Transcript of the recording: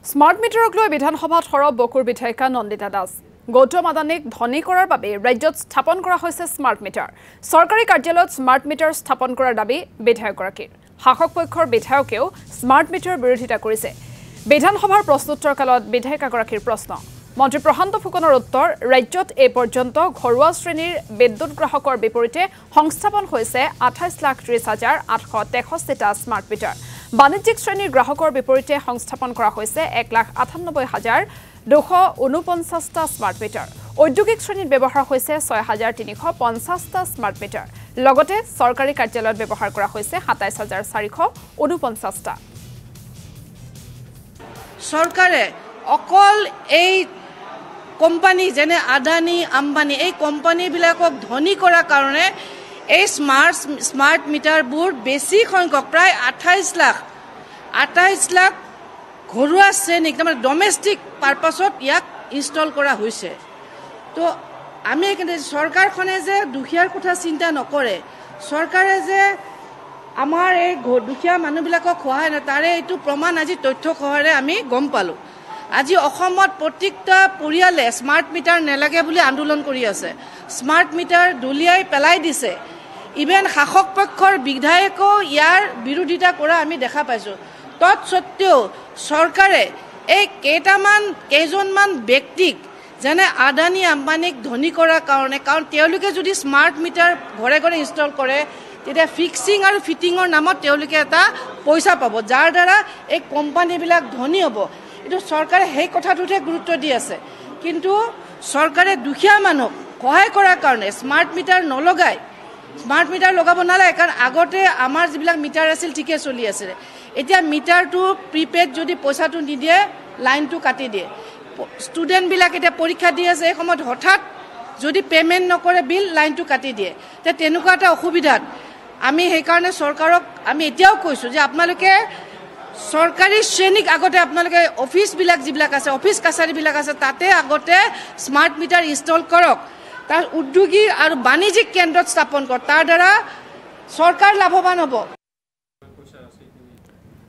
smart মিটাৰক লৈ বিধানসভাত সৰব বকুৰ বিধায়িকা নন্দিতা দাস গৌতম আদানীক ধনী কৰাৰ বাবে ৰাজ্যত স্থাপন কৰা হৈছে স্মাৰ্ট মিটাৰ চৰকাৰী কাৰ্যালয়ত স্মাৰ্ট মিটাৰ স্থাপন কৰাৰ দাবী বিধায়কগৰাকীৰ শাসক পক্ষৰ বিধায়কেও স্মাৰ্ট মিটাৰ বিৰোধিতা কৰিছে বিধানসভাৰ প্ৰশ্নোত্তৰ কালত বিধায়িকাগৰাকীৰ প্ৰশ্ন মন্ত্ৰী প্ৰশান্ত ফুকনৰ উত্তৰ ৰাজ্যত এই পৰ্যন্ত ঘৰুৱা শ্ৰেণীৰ বিদ্যুৎ গ্ৰাহকৰ বিপৰীতে সংস্থাপন হৈছে 28,30,863টা স্মাৰ্ট মিটাৰ বাণিজ্যিক শ্ৰেণীৰ গ্ৰাহকৰ বিপৰীতে সংস্থাপন কৰা হৈছে 1,98,249টা স্মাৰ্ট মিটাৰ ঔদ্যোগিক শ্ৰেণীত ব্যৱহাৰ হৈছে 6,350টা স্মাৰ্ট মিটাৰ লগতে চৰকাৰী কাৰ্যালয়ত ব্যৱহাৰ কৰা হৈছে 27,449টা চৰকাৰে অকল এই কোম্পানী যেনে আদানী আম্বানী এই কোম্পানীবিলাকক ধনী কৰাৰ কাৰণে এই স্মাৰ্ট মিটাৰবোৰ বেছি সংখ্যক প্ৰায় 28 লাখ ঘৰুৱা শ্ৰেণীক মানে ডমেষ্টিক পাৰপাছত ইয়াক ইনষ্টল কৰা হৈছে তো আমি চৰকাৰখনে যে দুখীয়াৰ কথা চিন্তা নকৰে চৰকাৰে যে আমাৰ এই দুখীয়া মানুহবিলাকক সহায় নাই তাৰে এইটো প্ৰমাণ আজি তথ্য সহায়ৰে আমি গম পালোঁ আজি অসমত প্ৰত্যেকটা পৰিয়ালে স্মাৰ্ট মিটাৰ নেলাগে বুলি আন্দোলন কৰি আছে স্মাৰ্ট মিটাৰ দলিয়াই পেলাই দিছে ইভেন শাসক পক্ষৰ বিধায়কও ইয়াৰ বিৰোধিতা কৰা আমি দেখা পাইছোঁ তৎসত্ত্বেও চৰকাৰে এই কেইজনমান ব্যক্তিক যেনে আদানী আম্বানীক ধনী কৰাৰ কাৰণে কাৰণ তেওঁলোকে যদি স্মাৰ্ট মিটাৰ ঘৰে ঘৰে ইনষ্টল কৰে তেতিয়া ফিক্সিং আৰু ফিটিঙৰ নামত তেওঁলোকে এটা পইচা পাব যাৰ দ্বাৰা এই কোম্পানীবিলাক ধনী হ'ব এইটো চৰকাৰে সেই কথাটোতে গুৰুত্ব দি আছে কিন্তু চৰকাৰে দুখীয়া মানুহক সহায় কৰাৰ কাৰণে স্মাৰ্ট মিটাৰ নলগায় স্মাৰ্ট মিটাৰ লগাব নালাগে কাৰণ আগতে আমাৰ যিবিলাক মিটাৰ আছিল ঠিকে চলি আছিল এতিয়া মিটাৰটো প্ৰিপেড যদি পইচাটো নিদিয়ে লাইনটো কাটি দিয়ে ষ্টুডেণ্টবিলাক এতিয়া পৰীক্ষা দি আছে এই সময়ত হঠাৎ যদি পে'মেণ্ট নকৰে বিল লাইনটো কাটি দিয়ে তেনেকুৱা এটা অসুবিধাত আমি সেইকাৰণে চৰকাৰক আমি এতিয়াও কৈছোঁ যে আপোনালোকে চৰকাৰী শ্ৰেণীক আগতে আপোনালোকে অফিচবিলাক যিবিলাক আছে অফিচ কাছাৰীবিলাক আছে তাতে আগতে স্মাৰ্ট মিটাৰ ইনষ্টল কৰক তাৰ উদ্যোগী আৰু বাণিজ্যিক কেন্দ্ৰত স্থাপন কৰক তাৰ দ্বাৰা চৰকাৰ লাভৱান হ'ব